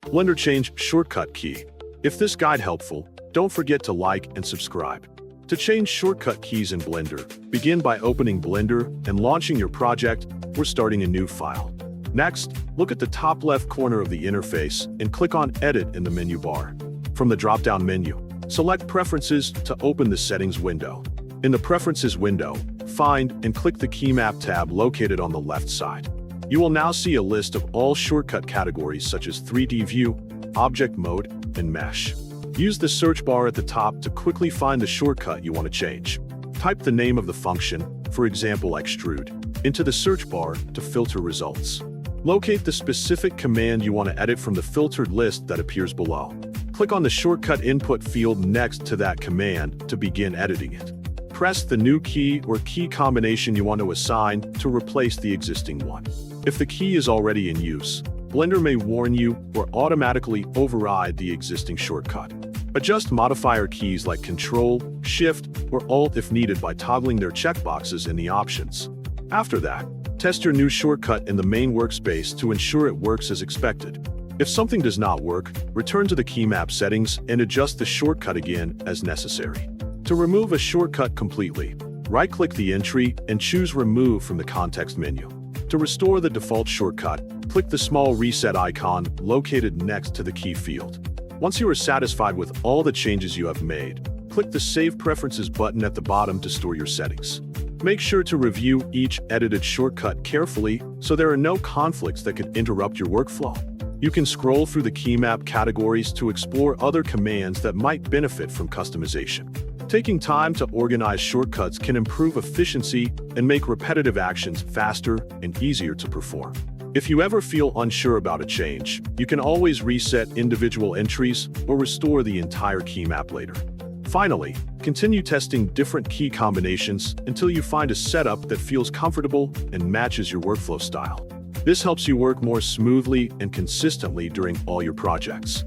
Blender Change Shortcut Key. If this guide helpful, don't forget to like and subscribe. To change shortcut keys in Blender, begin by opening Blender and launching your project or starting a new file. Next, look at the top left corner of the interface and click on Edit in the menu bar. From the drop-down menu, select Preferences to open the Settings window. In the Preferences window, find and click the Key Map tab located on the left side. You will now see a list of all shortcut categories such as 3D View, Object Mode, and Mesh. Use the search bar at the top to quickly find the shortcut you want to change. Type the name of the function, for example extrude, into the search bar to filter results. Locate the specific command you want to edit from the filtered list that appears below. Click on the shortcut input field next to that command to begin editing it. Press the new key or key combination you want to assign to replace the existing one. If the key is already in use, Blender may warn you or automatically override the existing shortcut. Adjust modifier keys like Ctrl, Shift, or Alt if needed by toggling their checkboxes in the options. After that, test your new shortcut in the main workspace to ensure it works as expected. If something does not work, return to the key map settings and adjust the shortcut again as necessary. To remove a shortcut completely, right-click the entry and choose Remove from the context menu. To restore the default shortcut, click the small reset icon located next to the key field. Once you are satisfied with all the changes you have made, click the Save Preferences button at the bottom to store your settings. Make sure to review each edited shortcut carefully so there are no conflicts that could interrupt your workflow. You can scroll through the key map categories to explore other commands that might benefit from customization. Taking time to organize shortcuts can improve efficiency and make repetitive actions faster and easier to perform. If you ever feel unsure about a change, you can always reset individual entries or restore the entire key map later. Finally, continue testing different key combinations until you find a setup that feels comfortable and matches your workflow style. This helps you work more smoothly and consistently during all your projects.